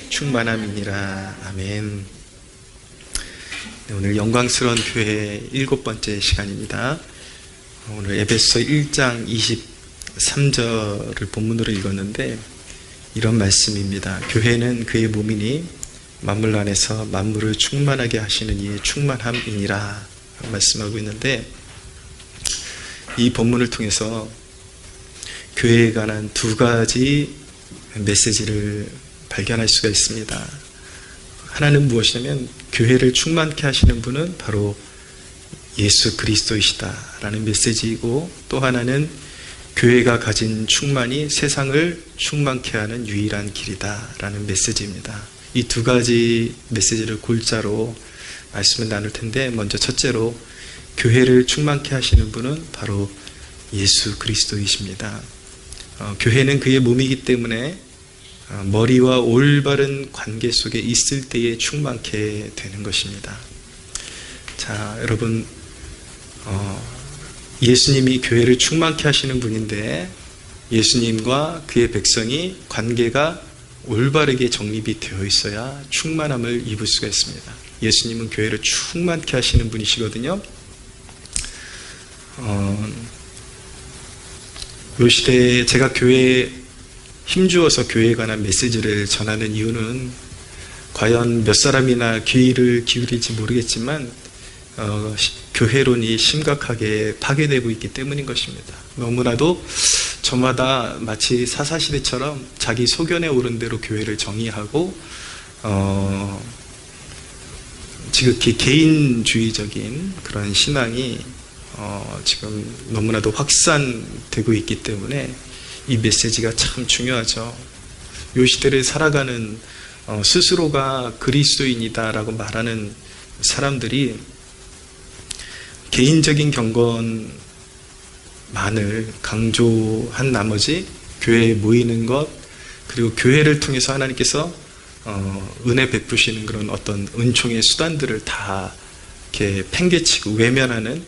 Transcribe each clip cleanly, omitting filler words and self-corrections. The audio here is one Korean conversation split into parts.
충만함이니라. 아멘. 네, 오늘 영광스러운 교회 7번째 시간입니다. 오늘 에베소 1장 23절을 본문으로 읽었는데 이런 말씀입니다. 교회는 그의 몸이니 만물 안에서 만물을 충만하게 하시는 이의 충만함이니라 말씀하고 있는데, 이 본문을 통해서 교회에 관한 두 가지 메시지를 발견할 수가 있습니다. 하나는 무엇이냐면, 교회를 충만케 하시는 분은 바로 예수 그리스도이시다라는 메시지이고, 또 하나는 교회가 가진 충만이 세상을 충만케 하는 유일한 길이다라는 메시지입니다. 이 두 가지 메시지를 골자로 말씀을 나눌 텐데, 먼저 첫째로 교회를 충만케 하시는 분은 바로 예수 그리스도이십니다. 교회는 그의 몸이기 때문에 머리와 올바른 관계 속에 있을 때에 충만케 되는 것입니다. 자, 여러분, 예수님이 교회를 충만케 하시는 분인데, 예수님과 그의 백성이 관계가 올바르게 정립이 되어 있어야 충만함을 입을 수가 있습니다. 예수님은 교회를 충만케 하시는 분이시거든요. 이 시대에 제가 교회에 힘주어서 교회에 관한 메시지를 전하는 이유는 과연 몇 사람이나 귀를 기울일지 모르겠지만 교회론이 심각하게 파괴되고 있기 때문인 것입니다. 너무나도 저마다 마치 사사시대처럼 자기 소견에 오른 대로 교회를 정의하고 지극히 개인주의적인 그런 신앙이 지금 너무나도 확산되고 있기 때문에 이 메시지가 참 중요하죠. 이 시대를 살아가는 스스로가 그리스도인이다라고 말하는 사람들이 개인적인 경건만을 강조한 나머지 교회에 모이는 것, 그리고 교회를 통해서 하나님께서 은혜 베푸시는 그런 어떤 은총의 수단들을 다 이렇게 팽개치고 외면하는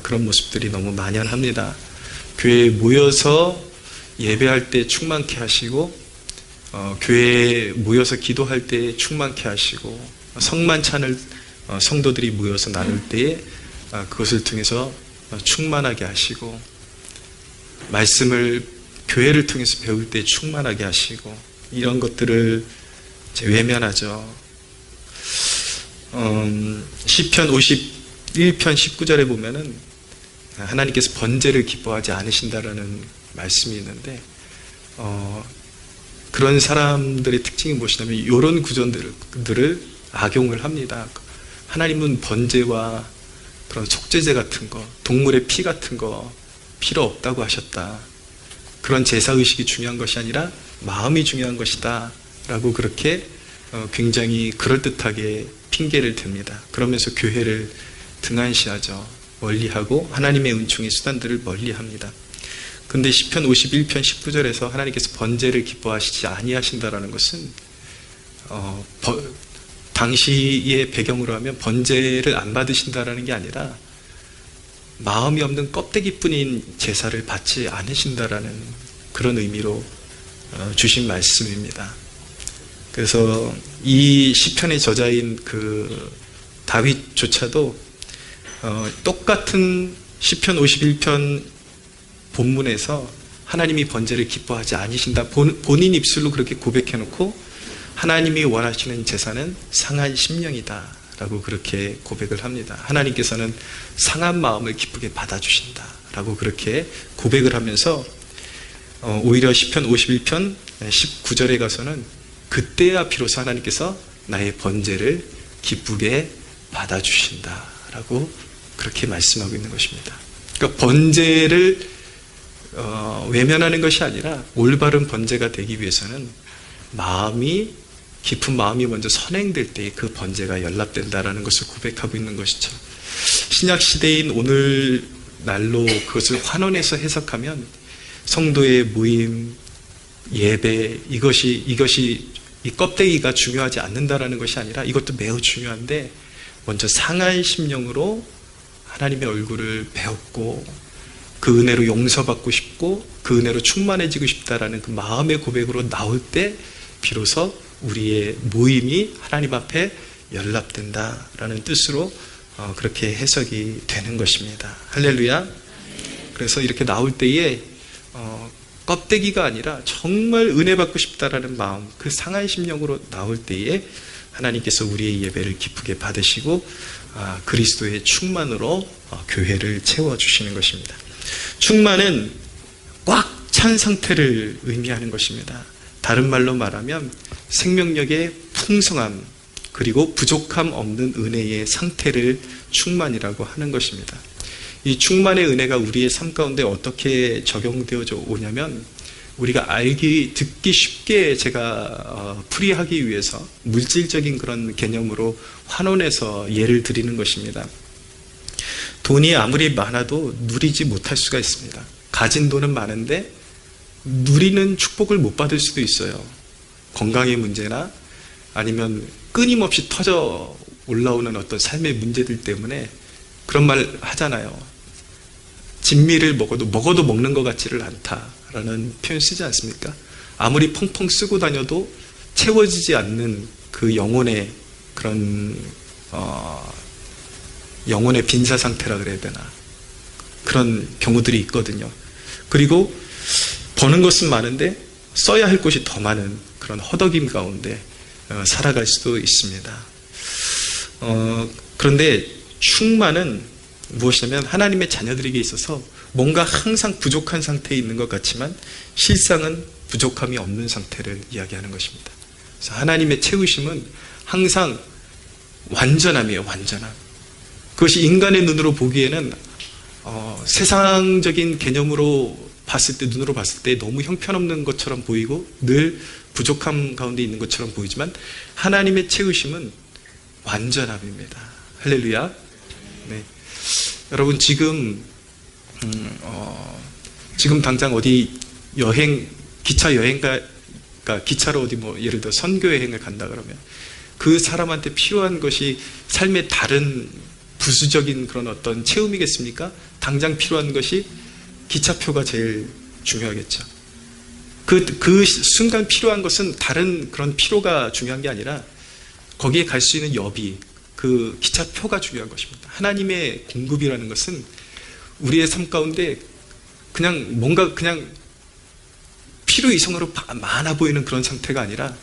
그런 모습들이 너무 만연합니다. 교회에 모여서 예배할 때 충만케 하시고, 교회에 모여서 기도할 때 충만케 하시고, 성만찬을 성도들이 모여서 나눌 때에 그것을 통해서 충만하게 하시고, 말씀을 교회를 통해서 배울 때 충만하게 하시고, 이런 것들을 외면하죠. 시편 51편 19절에 보면은 하나님께서 번제를 기뻐하지 않으신다라는 말씀이 있는데, 그런 사람들의 특징이 무엇이냐면 이런 구절들을 악용을 합니다. 하나님은 번제와 그런 속죄제 같은 거, 동물의 피 같은 거 필요 없다고 하셨다. 그런 제사의식이 중요한 것이 아니라 마음이 중요한 것이다 라고 그렇게 굉장히 그럴듯하게 핑계를 댑니다. 그러면서 교회를 등한시하죠. 멀리하고 하나님의 은총의 수단들을 멀리합니다. 근데 시편 51편 19절에서 하나님께서 번제를 기뻐하시지 아니하신다라는 것은 당시의 배경으로 하면 번제를 안 받으신다라는 게 아니라 마음이 없는 껍데기뿐인 제사를 받지 않으신다라는 그런 의미로 주신 말씀입니다. 그래서 이 시편의 저자인 그 다윗조차도 똑같은 시편 51편 본문에서 하나님이 번제를 기뻐하지 않으신다, 본인 입술로 그렇게 고백해놓고 하나님이 원하시는 제사는 상한 심령이다 라고 그렇게 고백을 합니다. 하나님께서는 상한 마음을 기쁘게 받아주신다 라고 그렇게 고백을 하면서 오히려 시편 51편 19절에 가서는 그때야 비로소 하나님께서 나의 번제를 기쁘게 받아주신다 라고 그렇게 말씀하고 있는 것입니다. 그러니까 번제를 외면하는 것이 아니라 올바른 번제가 되기 위해서는 깊은 마음이 먼저 선행될 때 그 번제가 연락된다라는 것을 고백하고 있는 것이죠. 신약 시대인 오늘날로 그것을 환원해서 해석하면 성도의 모임, 예배, 이것이 이 껍데기가 중요하지 않는다라는 것이 아니라 이것도 매우 중요한데, 먼저 상한 심령으로 하나님의 얼굴을 배웠고 그 은혜로 용서받고 싶고 그 은혜로 충만해지고 싶다라는 그 마음의 고백으로 나올 때 비로소 우리의 모임이 하나님 앞에 연락된다라는 뜻으로 그렇게 해석이 되는 것입니다. 할렐루야. 그래서 이렇게 나올 때에 껍데기가 아니라 정말 은혜 받고 싶다라는 마음, 그 상한 심령으로 나올 때에 하나님께서 우리의 예배를 기쁘게 받으시고 그리스도의 충만으로 교회를 채워주시는 것입니다. 충만은 꽉 찬 상태를 의미하는 것입니다. 다른 말로 말하면 생명력의 풍성함 그리고 부족함 없는 은혜의 상태를 충만이라고 하는 것입니다. 이 충만의 은혜가 우리의 삶 가운데 어떻게 적용되어져 오냐면 우리가 듣기 쉽게 제가 풀이하기 위해서 물질적인 그런 개념으로 환원해서 예를 드리는 것입니다. 돈이 아무리 많아도 누리지 못할 수가 있습니다. 가진 돈은 많은데 누리는 축복을 못 받을 수도 있어요. 건강의 문제나 아니면 끊임없이 터져 올라오는 어떤 삶의 문제들 때문에 그런 말 하잖아요. 진미를 먹어도 먹는 것 같지를 않다라는 표현 쓰지 않습니까? 아무리 펑펑 쓰고 다녀도 채워지지 않는 그 영혼의 그런 영혼의 빈사 상태라 그래야 되나, 그런 경우들이 있거든요. 그리고 버는 것은 많은데 써야 할 곳이 더 많은 그런 허덕임 가운데 살아갈 수도 있습니다. 그런데 충만은 무엇이냐면 하나님의 자녀들에게 있어서 뭔가 항상 부족한 상태에 있는 것 같지만 실상은 부족함이 없는 상태를 이야기하는 것입니다. 그래서 하나님의 채우심은 항상 완전함이에요. 완전함. 그것이 인간의 눈으로 보기에는 세상적인 개념으로 눈으로 봤을 때 너무 형편없는 것처럼 보이고 늘 부족함 가운데 있는 것처럼 보이지만 하나님의 채우심은 완전함입니다. 할렐루야. 네. 여러분 지금 당장 어디 기차 여행가 기차로 어디 예를 들어 선교 여행을 간다 그러면 그 사람한테 필요한 것이 삶의 다른 부수적인 그런 어떤 체험이겠습니까? 당장 필요한 것이 기차표가 제일 중요하겠죠. 그 순간 필요한 것은 다른 그런 필요가 중요한 게 아니라 거기에 갈 수 있는 여비, 그 기차표가 중요한 것입니다. 하나님의 공급이라는 것은 우리의 삶 가운데 뭔가 필요 이상으로 많아 보이는 그런 상태가 아니라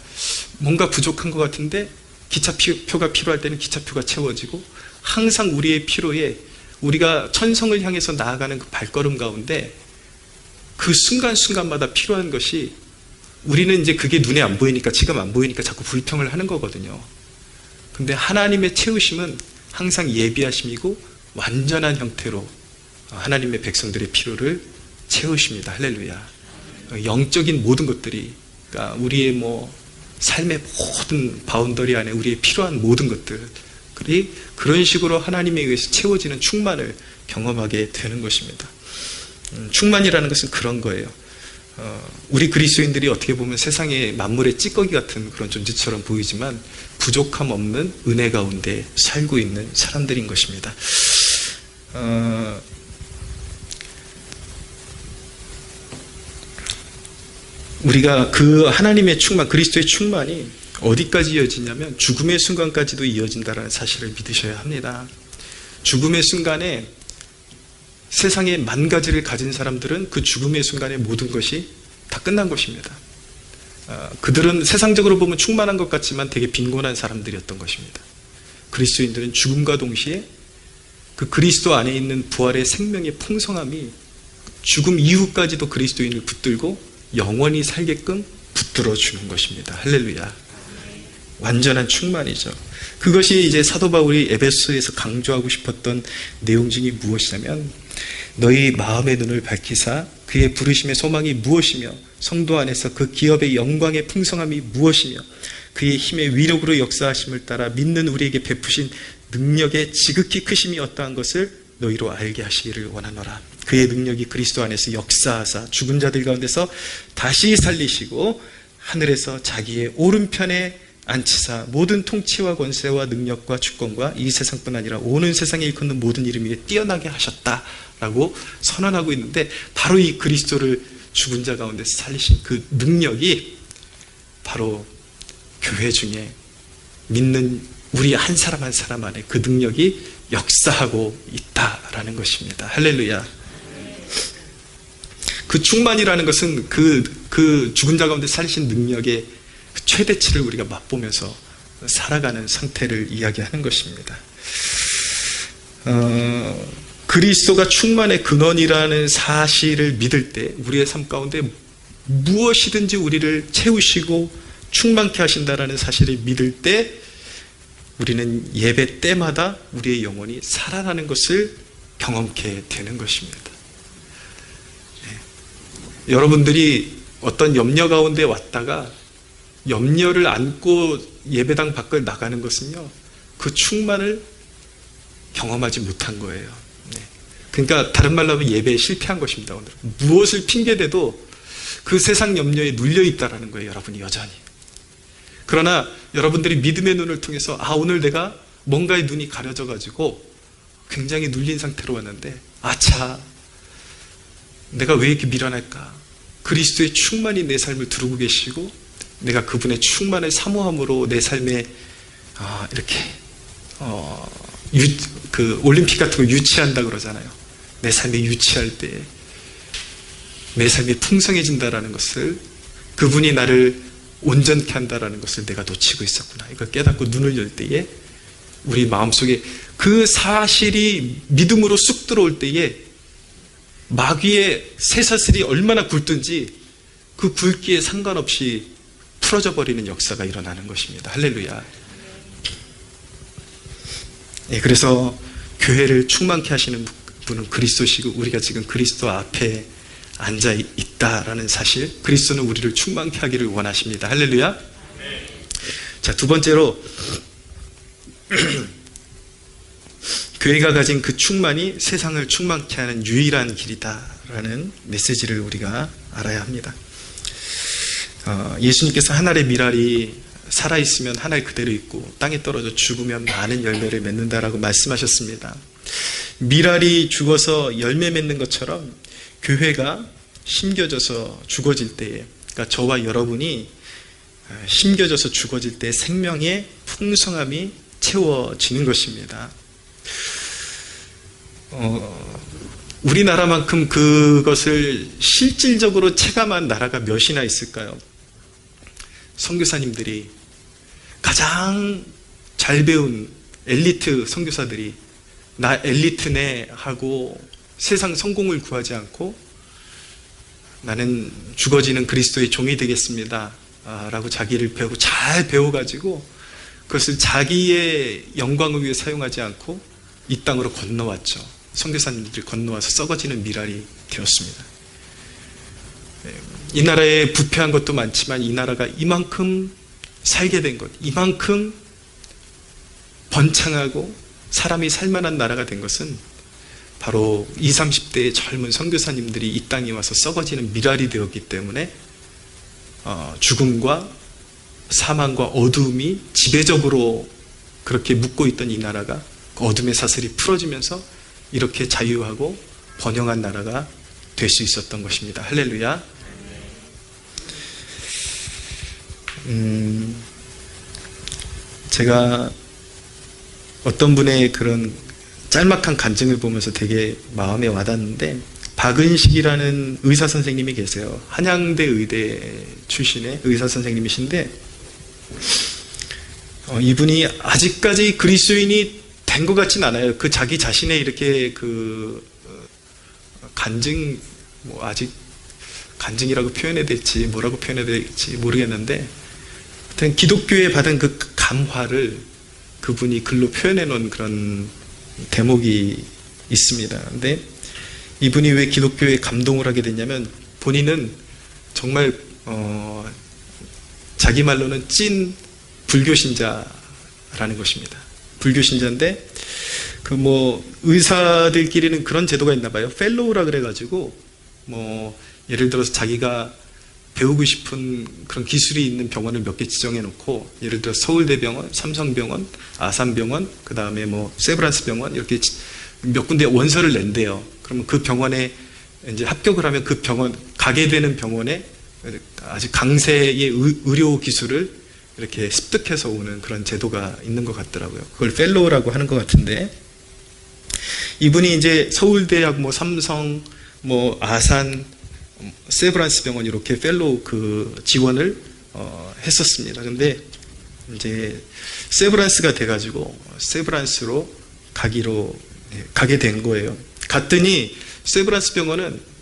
뭔가 부족한 것 같은데 기차표가 필요할 때는 기차표가 채워지고 항상 우리의 필요에 우리가 천성을 향해서 나아가는 그 발걸음 가운데 그 순간순간마다 필요한 것이 우리는 이제 그게 눈에 안 보이니까 지금 안 보이니까 자꾸 불평을 하는 거거든요. 근데 하나님의 채우심은 항상 예비하심이고 완전한 형태로 하나님의 백성들의 필요를 채우십니다. 할렐루야. 영적인 모든 것들이 그러니까 우리의 삶의 모든 바운더리 안에 우리의 필요한 모든 것들이 그런 식으로 하나님에 의해서 채워지는 충만을 경험하게 되는 것입니다. 충만이라는 것은 그런 거예요. 우리 그리스도인들이 어떻게 보면 세상의 만물의 찌꺼기 같은 그런 존재처럼 보이지만 부족함 없는 은혜 가운데 살고 있는 사람들인 것입니다. 우리가 그 하나님의 충만, 그리스도의 충만이 어디까지 이어지냐면 죽음의 순간까지도 이어진다는 사실을 믿으셔야 합니다. 죽음의 순간에 세상에 만 가지를 가진 사람들은 그 죽음의 순간에 모든 것이 다 끝난 것입니다. 그들은 세상적으로 보면 충만한 것 같지만 되게 빈곤한 사람들이었던 것입니다. 그리스도인들은 죽음과 동시에 그 그리스도 안에 있는 부활의 생명의 풍성함이 죽음 이후까지도 그리스도인을 붙들고 영원히 살게끔 붙들어 주는 것입니다. 할렐루야. 완전한 충만이죠. 그것이 이제 사도 바울이 에베소에서 강조하고 싶었던 내용 중에 무엇이냐면 너희 마음의 눈을 밝히사 그의 부르심의 소망이 무엇이며 성도 안에서 그 기업의 영광의 풍성함이 무엇이며 그의 힘의 위력으로 역사하심을 따라 믿는 우리에게 베푸신 능력의 지극히 크심이 어떠한 것을 너희로 알게 하시기를 원하노라. 그의 능력이 그리스도 안에서 역사하사 죽은 자들 가운데서 다시 살리시고 하늘에서 자기의 오른편에 앉히사 모든 통치와 권세와 능력과 주권과 이 세상뿐 아니라 오는 세상에 일컫는 모든 이름 위에 뛰어나게 하셨다라고 선언하고 있는데 바로 이 그리스도를 죽은 자 가운데서 살리신 그 능력이 바로 교회 중에 믿는 우리 한 사람 한 사람 안에 그 능력이 역사하고 있다라는 것입니다. 할렐루야. 그 충만이라는 것은 그 죽은 자 가운데 살리신 능력의 최대치를 우리가 맛보면서 살아가는 상태를 이야기하는 것입니다. 그리스도가 충만의 근원이라는 사실을 믿을 때 우리의 삶 가운데 무엇이든지 우리를 채우시고 충만케 하신다라는 사실을 믿을 때 우리는 예배 때마다 우리의 영혼이 살아나는 것을 경험케 되는 것입니다. 네. 여러분들이 어떤 염려 가운데 왔다가 염려를 안고 예배당 밖을 나가는 것은요, 그 충만을 경험하지 못한 거예요. 네. 그러니까 다른 말로 하면 예배에 실패한 것입니다. 오늘 무엇을 핑계대도 그 세상 염려에 눌려있다라는 거예요, 여러분이 여전히. 그러나 여러분들이 믿음의 눈을 통해서 오늘 내가 뭔가의 눈이 가려져 가지고 굉장히 눌린 상태로 왔는데 아차, 내가 왜 이렇게 미련할까? 그리스도의 충만이 내 삶을 두르고 계시고 내가 그분의 충만을 사모함으로 내 삶에 이렇게 그 올림픽 같은 거 유치한다 그러잖아요. 내 삶에 유치할 때 내 삶이 풍성해진다라는 것을, 그분이 나를 온전케 한다라는 것을 내가 놓치고 있었구나, 이걸 깨닫고 눈을 열 때에 우리 마음속에 그 사실이 믿음으로 쑥 들어올 때에 마귀의 쇠사슬이 얼마나 굵든지 그 굵기에 상관없이 풀어져 버리는 역사가 일어나는 것입니다. 할렐루야. 예, 그래서 교회를 충만케 하시는 분은 그리스도시고 우리가 지금 그리스도 앞에 앉아 있다라는 사실, 그리스도는 우리를 충만케 하기를 원하십니다. 할렐루야. 자, 두 번째로 교회가 가진 그 충만이 세상을 충만케 하는 유일한 길이다라는 메시지를 우리가 알아야 합니다. 예수님께서 한 알의 밀알이 살아있으면 한 알 그대로 있고 땅에 떨어져 죽으면 많은 열매를 맺는다라고 말씀하셨습니다. 밀알이 죽어서 열매 맺는 것처럼 교회가 심겨져서 죽어질 때에, 그러니까 저와 여러분이 심겨져서 죽어질 때 생명의 풍성함이 채워지는 것입니다. 우리나라만큼 그것을 실질적으로 체감한 나라가 몇이나 있을까요? 선교사님들이, 가장 잘 배운 엘리트 선교사들이 나 엘리트네 하고 세상 성공을 구하지 않고 나는 죽어지는 그리스도의 종이 되겠습니다 라고 자기를 배우고 잘 배워가지고 그것을 자기의 영광을 위해 사용하지 않고 이 땅으로 건너왔죠. 선교사님들이 건너와서 썩어지는 밀알이 되었습니다. 이 나라에 부패한 것도 많지만 이 나라가 이만큼 살게 된 것, 이만큼 번창하고 사람이 살만한 나라가 된 것은 바로 20, 30대의 젊은 선교사님들이 이 땅에 와서 썩어지는 밀알이 되었기 때문에 죽음과 사망과 어두움이 지배적으로 그렇게 묻고 있던 이 나라가 그 어둠의 사슬이 풀어지면서 이렇게 자유하고 번영한 나라가 될 수 있었던 것입니다. 할렐루야. 제가 어떤 분의 그런 짤막한 간증을 보면서 되게 마음에 와닿는데, 박은식이라는 의사 선생님이 계세요. 한양대 의대 출신의 의사 선생님이신데, 이분이 아직까지 그리스도인이 된 것 같진 않아요. 그 자기 자신의 이렇게 간증, 아직 간증이라고 표현해야 될지 뭐라고 표현해야 될지 모르겠는데, 하여튼 기독교에 받은 그 감화를 그분이 글로 표현해 놓은 그런 대목이 있습니다. 근데 이분이 왜 기독교에 감동을 하게 됐냐면, 본인은 정말 자기 말로는 찐 불교신자라는 것입니다. 불교신자인데 의사들끼리는 그런 제도가 있나 봐요. 펠로우라 그래가지고 예를 들어서 자기가 배우고 싶은 그런 기술이 있는 병원을 몇 개 지정해 놓고, 예를 들어 서울대병원, 삼성병원, 아산병원, 그 다음에 세브란스 병원, 이렇게 몇 군데 원서를 낸대요. 그러면 그 병원에 이제 합격을 하면 그 병원, 가게 되는 병원에 아주 강세의 의료 기술을 이렇게 습득해서 오는 그런 제도가 있는 것 같더라고요. 그걸 펠로우라고 하는 것 같은데, 이분이 이제 서울대학, 뭐 삼성, 뭐 아산, 세브란스 병원 이렇게 펠로우 그 지원을 했었습니다. 근데 이제 세브란스가 돼가지고 세브란스로 가게 된 거예요. 갔더니 세브란스 병원은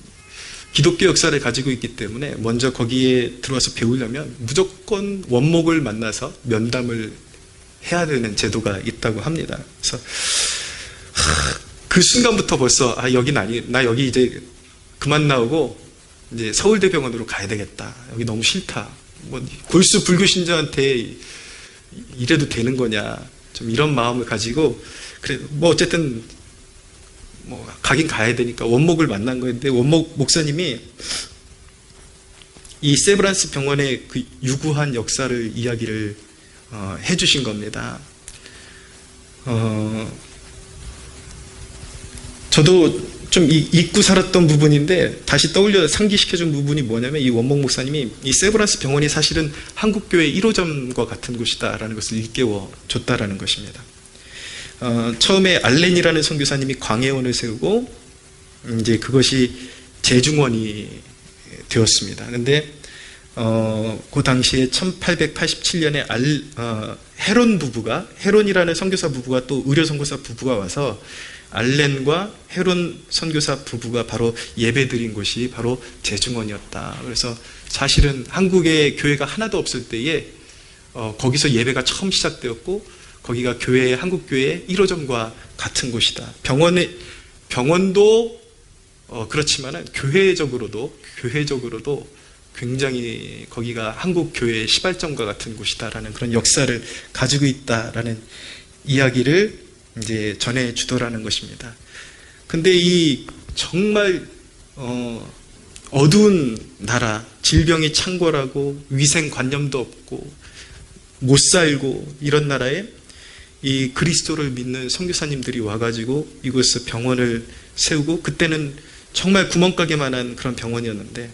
기독교 역사를 가지고 있기 때문에 먼저 거기에 들어와서 배우려면 무조건 원목을 만나서 면담을 해야 되는 제도가 있다고 합니다. 그래서 그 순간부터 벌써 여긴 나 여기 이제 그만 나오고 이제 서울대병원으로 가야 되겠다. 여기 너무 싫다. 뭐 골수 불교 신자한테 이래도 되는 거냐. 좀 이런 마음을 가지고 그래 뭐 어쨌든 뭐 가긴 가야 되니까 원목을 만난 거였는데, 원목 목사님이 이 세브란스 병원의 그 유구한 역사를 이야기를 해주신 겁니다. 저도 좀 잊고 살았던 부분인데 다시 떠올려 상기시켜준 부분이 뭐냐면, 이 원목 목사님이 이 세브란스 병원이 사실은 한국교회 1호점과 같은 곳이다라는 것을 일깨워줬다라는 것입니다. 처음에 알렌이라는 선교사님이 광해원을 세우고 이제 그것이 재중원이 되었습니다. 근데 그 당시에 1887년에 헤론이라는 선교사 부부가 또 의료 선교사 부부가 와서 알렌과 헤론 선교사 부부가 바로 예배 드린 곳이 바로 재중원이었다. 그래서 사실은 한국에 교회가 하나도 없을 때에 거기서 예배가 처음 시작되었고, 거기가 한국교회의 1호점과 같은 곳이다. 병원도 그렇지만은 교회적으로도 굉장히 거기가 한국교회의 시발점과 같은 곳이다라는 그런 역사를 가지고 있다라는 이야기를 이제 전해주더라는 것입니다. 근데 이 정말 어두운 나라, 질병이 창궐하고 위생관념도 없고 못 살고 이런 나라에 이 그리스도를 믿는 선교사님들이 와가지고 이곳에서 병원을 세우고, 그때는 정말 구멍가게만한 그런 병원이었는데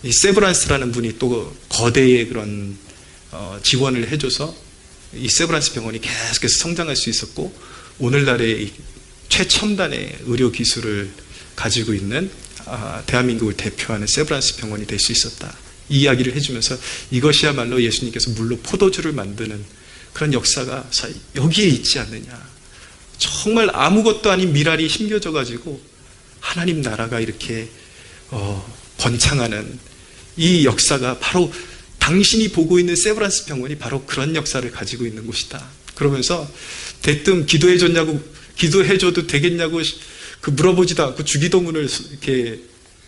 이 세브란스라는 분이 또 거대의 그런 지원을 해줘서 이 세브란스 병원이 계속해서 성장할 수 있었고, 오늘날의 최첨단의 의료 기술을 가지고 있는 대한민국을 대표하는 세브란스 병원이 될 수 있었다. 이 이야기를 해주면서 이것이야말로 예수님께서 물로 포도주를 만드는 그런 역사가 여기에 있지 않느냐. 정말 아무것도 아닌 미랄이 심겨져 가지고 하나님 나라가 이렇게 번창하는 이 역사가 바로 당신이 보고 있는 세브란스 병원이 바로 그런 역사를 가지고 있는 곳이다. 그러면서 대뜸 기도해줘도 되겠냐고 물어보지도 않고 주기도문을 이렇게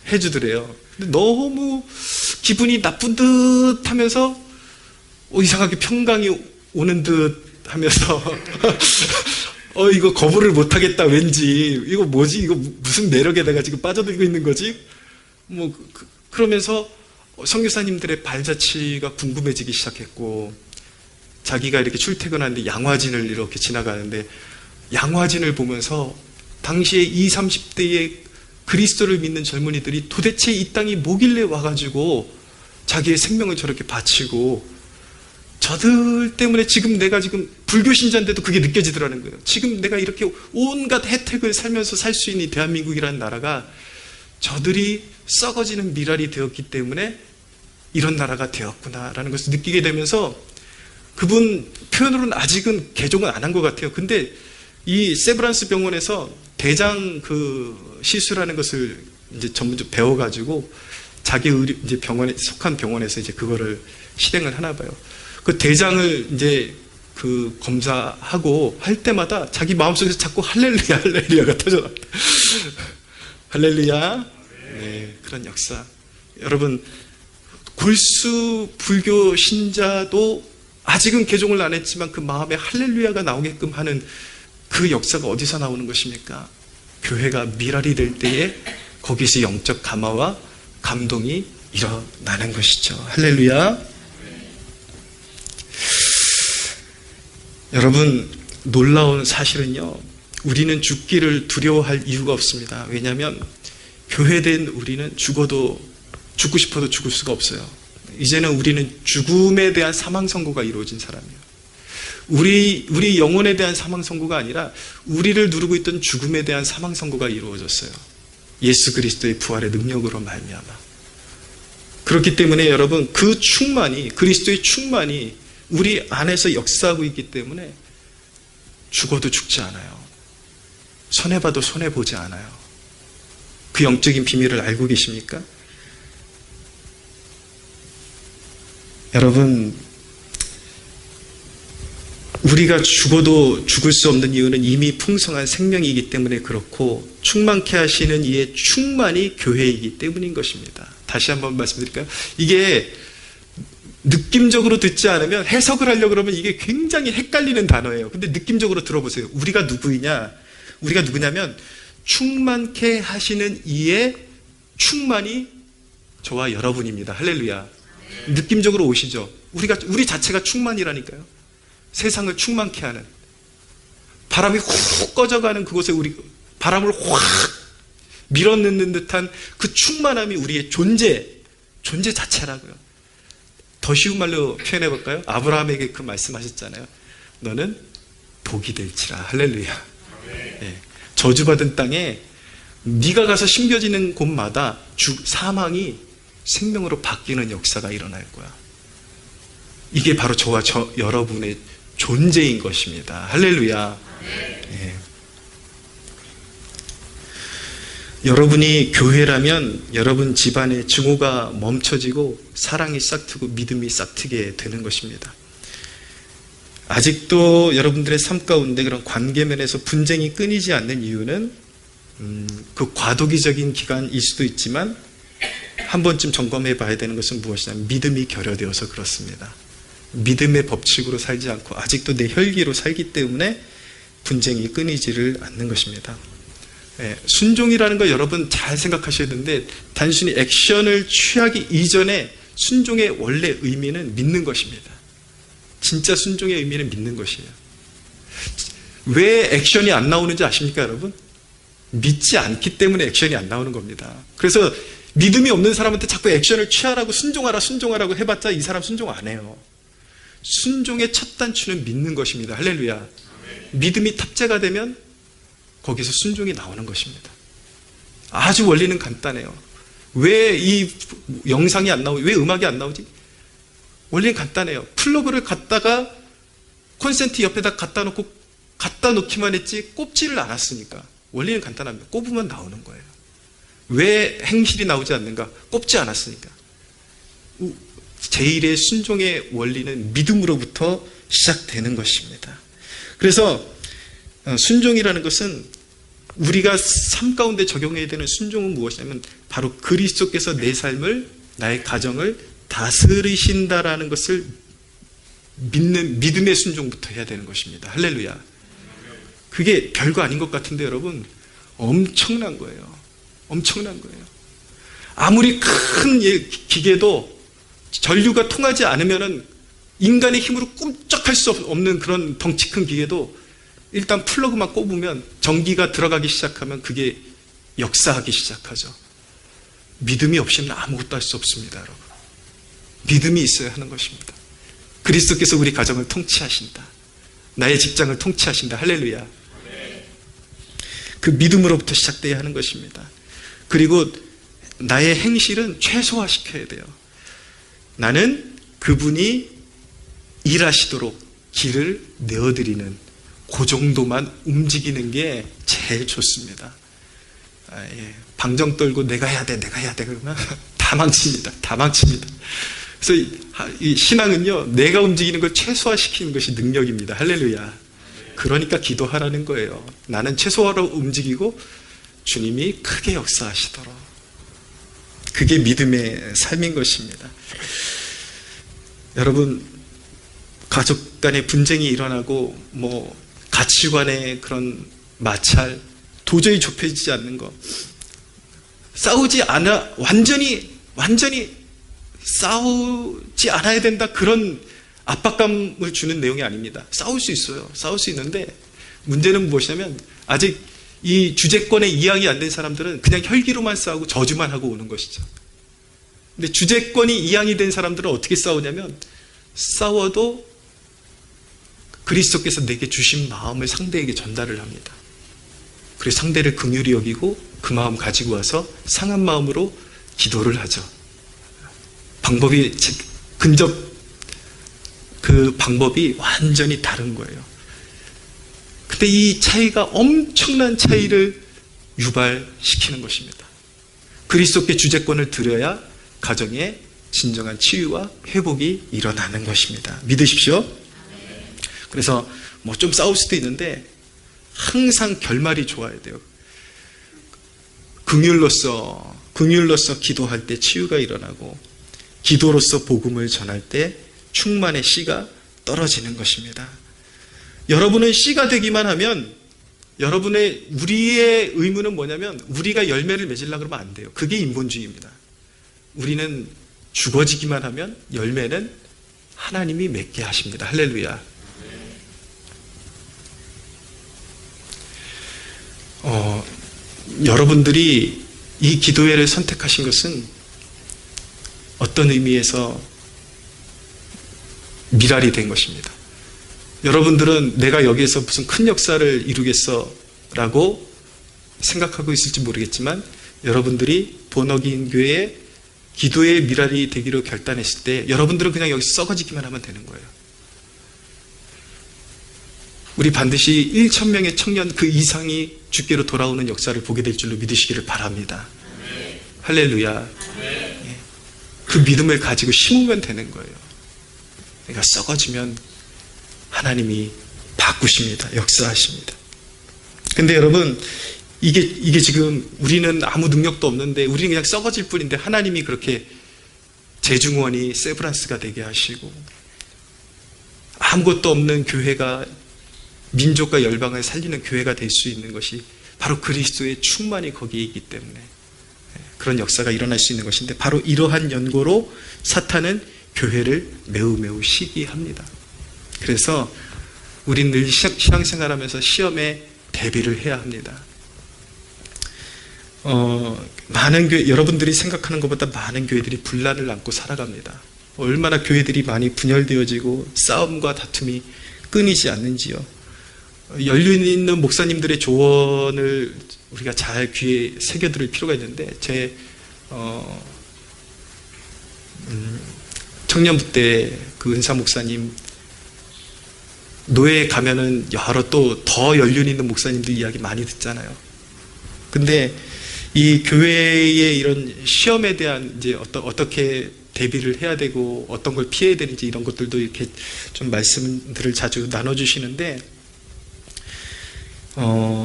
해주더래요. 근데 너무 기분이 나쁜 듯 하면서 이상하게 평강이 오는 듯 하면서 이거 거부를 못하겠다. 왠지 이거 뭐지? 이거 무슨 매력에 내가 지금 빠져들고 있는 거지? 뭐 그러면서 선교사님들의 발자취가 궁금해지기 시작했고, 자기가 이렇게 출퇴근하는데 양화진을 이렇게 지나가는데 양화진을 보면서 당시에 20, 30대의 그리스도를 믿는 젊은이들이 도대체 이 땅이 뭐길래 와가지고 자기의 생명을 저렇게 바치고, 저들 때문에 지금 내가 지금 불교 신자인데도 그게 느껴지더라는 거예요. 지금 내가 이렇게 온갖 혜택을 살면서 살 수 있는 대한민국이라는 나라가 저들이 썩어지는 미랄이 되었기 때문에 이런 나라가 되었구나라는 것을 느끼게 되면서, 그분 표현으로는 아직은 개종은 안 한 것 같아요. 근데 이 세브란스 병원에서 대장 시술하는 것을 이제 전부 배워가지고 자기 이제 병원에 속한 병원에서 이제 그거를 실행을 하나 봐요. 그 대장을 이제 검사하고 할 때마다 자기 마음속에서 자꾸 할렐루야가 터져나왔다. 할렐루야. 네, 그런 역사. 여러분, 골수 불교 신자도 아직은 개종을 안 했지만 그 마음에 할렐루야가 나오게끔 하는 그 역사가 어디서 나오는 것입니까? 교회가 미랄이 될 때에 거기서 영적 감화와 감동이 일어나는 것이죠. 할렐루야. 여러분, 놀라운 사실은요, 우리는 죽기를 두려워할 이유가 없습니다. 왜냐하면 교회된 우리는 죽고 싶어도 죽을 수가 없어요. 이제는 우리는 죽음에 대한 사망 선고가 이루어진 사람이에요. 우리 영혼에 대한 사망 선고가 아니라 우리를 누르고 있던 죽음에 대한 사망 선고가 이루어졌어요. 예수 그리스도의 부활의 능력으로 말미암아. 그렇기 때문에 여러분, 그 충만이, 그리스도의 충만이 우리 안에서 역사하고 있기 때문에 죽어도 죽지 않아요. 손해봐도 손해보지 않아요. 그 영적인 비밀을 알고 계십니까? 여러분, 우리가 죽어도 죽을 수 없는 이유는 이미 풍성한 생명이기 때문에 그렇고, 충만케 하시는 이의 충만이 교회이기 때문인 것입니다. 다시 한번 말씀드릴까요? 이게 느낌적으로 듣지 않으면, 해석을 하려고 그러면 이게 굉장히 헷갈리는 단어예요. 근데 느낌적으로 들어보세요. 우리가 누구냐면, 충만케 하시는 이의 충만이 저와 여러분입니다. 할렐루야. 느낌적으로 오시죠? 우리 자체가 충만이라니까요. 세상을 충만케 하는, 바람이 훅 꺼져가는 그곳에 바람을 확 밀어넣는 듯한 그 충만함이 우리의 존재 자체라고요. 더 쉬운 말로 표현해 볼까요? 아브라함에게 그 말씀하셨잖아요. 너는 복이 될지라. 할렐루야. 네. 저주받은 땅에 네가 가서 심겨지는 곳마다 사망이 생명으로 바뀌는 역사가 일어날 거야. 이게 바로 저와 여러분의 존재인 것입니다. 할렐루야. 네. 여러분이 교회라면 여러분 집안의 증오가 멈춰지고 사랑이 싹트고 믿음이 싹트게 되는 것입니다. 아직도 여러분들의 삶 가운데 그런 관계면에서 분쟁이 끊이지 않는 이유는 그 과도기적인 기간일 수도 있지만 한 번쯤 점검해 봐야 되는 것은 무엇이냐면 믿음이 결여되어서 그렇습니다. 믿음의 법칙으로 살지 않고 아직도 내 혈기로 살기 때문에 분쟁이 끊이지를 않는 것입니다. 순종이라는 거 여러분 잘 생각하셔야 되는데, 단순히 액션을 취하기 이전에 순종의 원래 의미는 믿는 것입니다. 진짜 순종의 의미는 믿는 것이에요. 왜 액션이 안 나오는지 아십니까, 여러분? 믿지 않기 때문에 액션이 안 나오는 겁니다. 그래서 믿음이 없는 사람한테 자꾸 액션을 취하라고 순종하라고 해봤자 이 사람 순종 안 해요. 순종의 첫 단추는 믿는 것입니다. 할렐루야. 믿음이 탑재가 되면 거기서 순종이 나오는 것입니다. 아주 원리는 간단해요. 왜 이 영상이 안 나오지? 왜 음악이 안 나오지? 원리는 간단해요. 플러그를 갖다가 콘센트 옆에다 갖다 놓기만 했지 꼽지를 않았으니까. 원리는 간단합니다. 꼽으면 나오는 거예요. 왜 행실이 나오지 않는가? 꼽지 않았으니까. 제1의 순종의 원리는 믿음으로부터 시작되는 것입니다. 그래서 순종이라는 것은 우리가 삶 가운데 적용해야 되는 순종은 무엇이냐면 바로 그리스도께서 내 삶을, 나의 가정을 다스리신다라는 것을 믿는 믿음의 순종부터 해야 되는 것입니다. 할렐루야. 그게 별거 아닌 것 같은데 여러분, 엄청난 거예요. 엄청난 거예요. 아무리 큰 기계도 전류가 통하지 않으면은 인간의 힘으로 꼼짝할 수 없는 그런 덩치 큰 기계도 일단 플러그만 꼽으면 전기가 들어가기 시작하면 그게 역사하기 시작하죠. 믿음이 없이는 아무것도 할 수 없습니다, 여러분. 믿음이 있어야 하는 것입니다. 그리스도께서 우리 가정을 통치하신다. 나의 직장을 통치하신다. 할렐루야. 그 믿음으로부터 시작돼야 하는 것입니다. 그리고 나의 행실은 최소화시켜야 돼요. 나는 그분이 일하시도록 길을 내어드리는 그 정도만 움직이는 게 제일 좋습니다. 방정 떨고 내가 해야 돼 그러면 다 망칩니다. 그래서 이 신앙은요, 내가 움직이는 걸 최소화시키는 것이 능력입니다. 할렐루야. 그러니까 기도하라는 거예요. 나는 최소화로 움직이고 주님이 크게 역사하시도록. 그게 믿음의 삶인 것입니다. 여러분, 가족 간의 분쟁이 일어나고 가치관의 그런 마찰, 도저히 좁혀지지 않는 것, 싸우지 않아, 완전히 싸우지 않아야 된다, 그런 압박감을 주는 내용이 아닙니다. 싸울 수 있어요. 싸울 수 있는데 문제는 무엇이냐면 아직 이 주제권에 이양이 안 된 사람들은 그냥 혈기로만 싸우고 저주만 하고 오는 것이죠. 근데 주재권이 이양이 된 사람들은 어떻게 싸우냐면 싸워도 그리스도께서 내게 주신 마음을 상대에게 전달을 합니다. 그래서 상대를 긍휼히 여기고 그 마음 가지고 와서 상한 마음으로 기도를 하죠. 방법이 근접 그 방법이 완전히 다른 거예요. 근데 이 차이가 엄청난 차이를 유발시키는 것입니다. 그리스도께 주재권을 드려야 가정에 진정한 치유와 회복이 일어나는 것입니다. 믿으십시오. 그래서 뭐 좀 싸울 수도 있는데 항상 결말이 좋아야 돼요. 긍휼로서 기도할 때 치유가 일어나고 기도로서 복음을 전할 때 충만의 씨가 떨어지는 것입니다. 여러분은 씨가 되기만 하면 우리의 의무는 뭐냐면 우리가 열매를 맺으려고 그러면 안 돼요. 그게 인본주의입니다. 우리는 죽어지기만 하면 열매는 하나님이 맺게 하십니다. 할렐루야. 여러분들이 이 기도회를 선택하신 것은 어떤 의미에서 미랄이 된 것입니다. 여러분들은 내가 여기에서 무슨 큰 역사를 이루겠어 라고 생각하고 있을지 모르겠지만 여러분들이 본어긴 교회에 기도의 미랄이 되기로 결단했을 때 여러분들은 그냥 여기서 썩어지기만 하면 되는 거예요. 우리 반드시 1,000명의 청년 그 이상이 주께로 돌아오는 역사를 보게 될 줄로 믿으시기를 바랍니다. 네. 할렐루야. 네. 그 믿음을 가지고 심으면 되는 거예요. 내가 썩어지면 하나님이 바꾸십니다. 역사하십니다. 근데 여러분 이게 지금 우리는 아무 능력도 없는데 우리는 그냥 썩어질 뿐인데 하나님이 그렇게 재중원이 세브란스가 되게 하시고 아무것도 없는 교회가 민족과 열방을 살리는 교회가 될 수 있는 것이 바로 그리스도의 충만이 거기에 있기 때문에 그런 역사가 일어날 수 있는 것인데 바로 이러한 연고로 사탄은 교회를 매우 시기합니다. 그래서 우리는 늘 신앙생활하면서 시험에 대비를 해야 합니다. 많은 교회, 여러분들이 생각하는 것보다 많은 교회들이 분란을 안고 살아갑니다. 얼마나 교회들이 많이 분열되어지고 싸움과 다툼이 끊이지 않는지요. 연륜 있는 목사님들의 조언을 우리가 잘 귀에 새겨들을 필요가 있는데 제 청년부 때 그 은사 목사님 노예에 가면은 여러 또 더 연륜 있는 목사님들 이야기 많이 듣잖아요. 근데 이 교회의 이런 시험에 대한 이제 어떻게 대비를 해야 되고 어떤 걸 피해야 되는지 이런 것들도 이렇게 좀 말씀들을 자주 나눠주시는데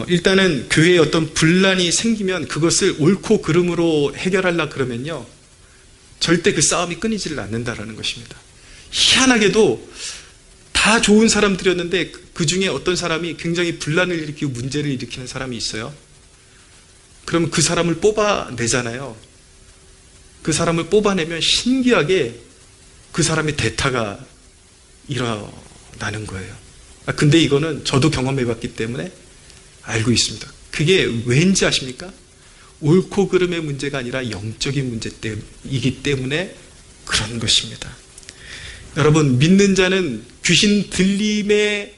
일단은 교회에 어떤 분란이 생기면 그것을 옳고 그름으로 해결하려고 그러면요 절대 그 싸움이 끊이지를 않는다라는 것입니다. 희한하게도 다 좋은 사람들이었는데 그 중에 어떤 사람이 굉장히 분란을 일으키고 문제를 일으키는 사람이 있어요. 그러면 그 사람을 뽑아내잖아요. 그 사람을 뽑아내면 신기하게 그 사람의 대타가 일어나는 거예요. 근데 이거는 저도 경험해봤기 때문에 알고 있습니다. 그게 왠지 아십니까? 옳고 그름의 문제가 아니라 영적인 문제이기 때문에 그런 것입니다. 여러분, 믿는 자는 귀신 들림에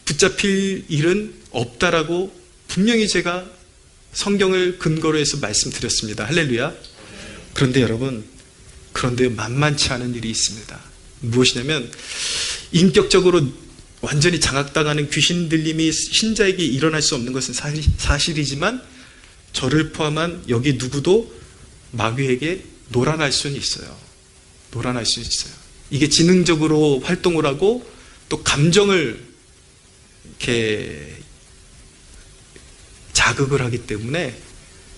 붙잡힐 일은 없다라고 분명히 제가 성경을 근거로 해서 말씀드렸습니다. 할렐루야. 그런데 여러분, 그런데 만만치 않은 일이 있습니다. 무엇이냐면 인격적으로 완전히 장악당하는 귀신 들림이 신자에게 일어날 수 없는 것은 사실이지만 저를 포함한 여기 누구도 마귀에게 놀아날 수는 있어요. 놀아날 수 있어요. 이게 지능적으로 활동을 하고 또 감정을 이렇게 자극을 하기 때문에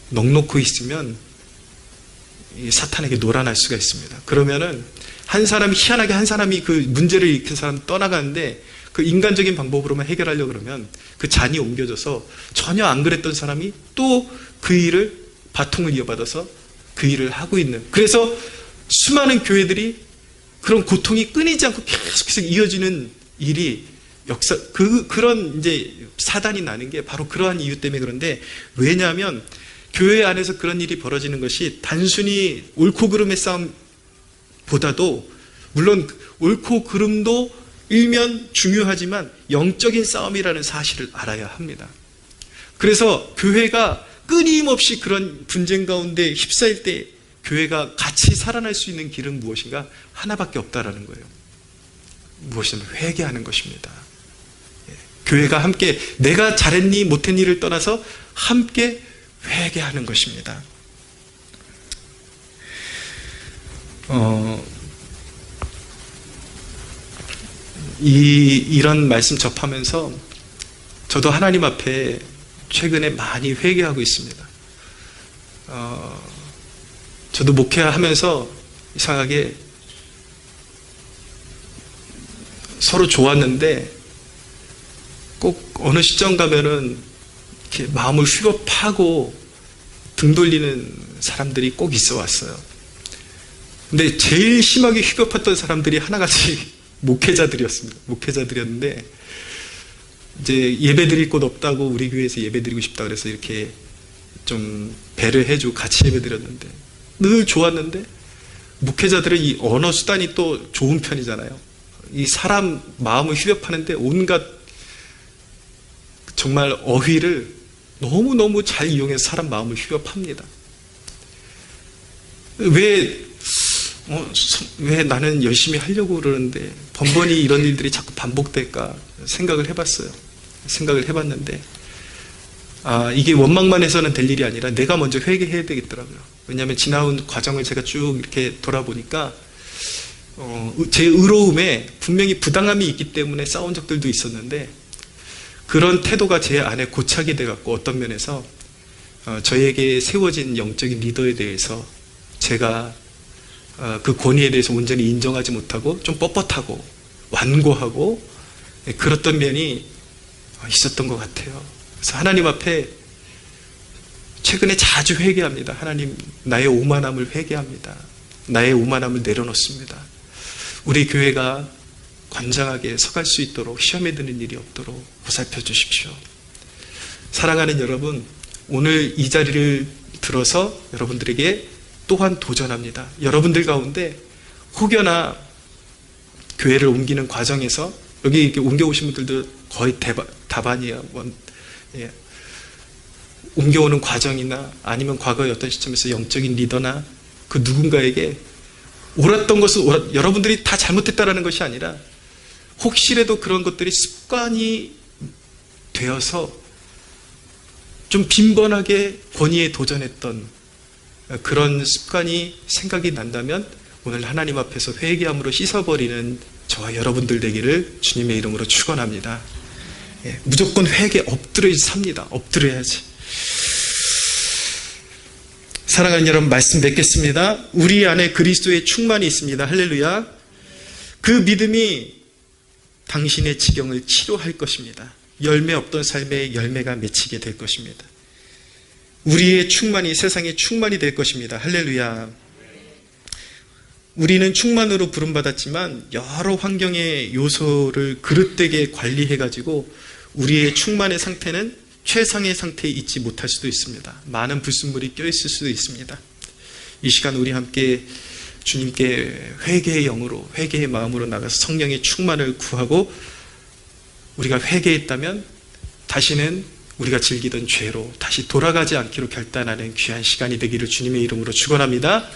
넋놓고 있으면 사탄에게 놀아날 수가 있습니다. 그러면은 한 사람이 희한하게 한 사람이 그 문제를 일으킨 사람 떠나가는데 그 인간적인 방법으로만 해결하려고 그러면 그 잔이 옮겨져서 전혀 안 그랬던 사람이 또 그 일을 바통을 이어받아서 그 일을 하고 있는, 그래서 수많은 교회들이 그런 고통이 끊이지 않고 계속해서 이어지는 일이 그런 이제 사단이 나는 게 바로 그러한 이유 때문에. 그런데 왜냐하면 교회 안에서 그런 일이 벌어지는 것이 단순히 옳고 그름의 싸움보다도, 물론 옳고 그름도 일면 중요하지만 영적인 싸움이라는 사실을 알아야 합니다. 그래서 교회가 끊임없이 그런 분쟁 가운데 휩싸일 때 교회가 같이 살아날 수 있는 길은 무엇인가? 하나밖에 없다라는 거예요. 무엇이냐면 회개하는 것입니다. 교회가 함께 내가 잘했니 못했니를 떠나서 함께 회개하는 것입니다. 이런 말씀 접하면서 저도 하나님 앞에 최근에 많이 회개하고 있습니다. 저도 목회하면서 이상하게 서로 좋았는데 꼭 어느 시점 가면은 이렇게 마음을 휘겁하고 등 돌리는 사람들이 꼭 있어 왔어요. 근데 제일 심하게 휘겁했던 사람들이 하나같이 목회자들이었습니다. 목회자들이었는데 이제 예배 드릴 곳 없다고 우리 교회에서 예배 드리고 싶다 그래서 이렇게 좀 배를 해주고 같이 예배 드렸는데 늘 좋았는데, 목회자들은 이 언어 수단이 또 좋은 편이잖아요. 이 사람 마음을 휘협하는데 온갖 정말 어휘를 너무너무 잘 이용해서 사람 마음을 휘협합니다. 왜 나는 열심히 하려고 그러는데 번번이 이런 일들이 자꾸 반복될까 생각을 해봤어요. 생각을 해봤는데 이게 원망만 해서는 될 일이 아니라 내가 먼저 회개해야 되겠더라고요. 왜냐하면 지나온 과정을 제가 쭉 이렇게 돌아보니까 제 의로움에 분명히 부당함이 있기 때문에 싸운 적들도 있었는데, 그런 태도가 제 안에 고착이 돼갖고 어떤 면에서 저에게 세워진 영적인 리더에 대해서 제가 그 권위에 대해서 온전히 인정하지 못하고 좀 뻣뻣하고 완고하고 그랬던 면이 있었던 것 같아요. 그래서 하나님 앞에 최근에 자주 회개합니다. 하나님, 나의 오만함을 회개합니다. 나의 오만함을 내려놓습니다. 우리 교회가 관장하게 서갈 수 있도록, 시험에 드는 일이 없도록 보살펴 주십시오. 사랑하는 여러분, 오늘 이 자리를 들어서 여러분들에게 또한 도전합니다. 여러분들 가운데 혹여나 교회를 옮기는 과정에서, 여기 이렇게 옮겨오신 분들도 거의 다반이에요. 옮겨오는 과정이나 아니면 과거의 어떤 시점에서 영적인 리더나 그 누군가에게 옳았던 것은 여러분들이 다 잘못했다라는 것이 아니라 혹시라도 그런 것들이 습관이 되어서 좀 빈번하게 권위에 도전했던 그런 습관이 생각이 난다면 오늘 하나님 앞에서 회개함으로 씻어버리는 저와 여러분들 되기를 주님의 이름으로 축원합니다. 무조건 회개 엎드려 삽니다. 엎드려야지. 사랑하는 여러분, 말씀 맺겠습니다. 우리 안에 그리스도의 충만이 있습니다. 할렐루야. 그 믿음이 당신의 지경을 치료할 것입니다. 열매 없던 삶에 열매가 맺히게 될 것입니다. 우리의 충만이 세상의 충만이 될 것입니다. 할렐루야. 우리는 충만으로 부름받았지만 여러 환경의 요소를 그릇되게 관리해가지고 우리의 충만의 상태는 최상의 상태에 있지 못할 수도 있습니다. 많은 불순물이 껴있을 수도 있습니다. 이 시간 우리 함께 주님께 회개의 영으로, 회개의 마음으로 나가서 성령의 충만을 구하고, 우리가 회개했다면 다시는 우리가 즐기던 죄로 다시 돌아가지 않기로 결단하는 귀한 시간이 되기를 주님의 이름으로 축원합니다.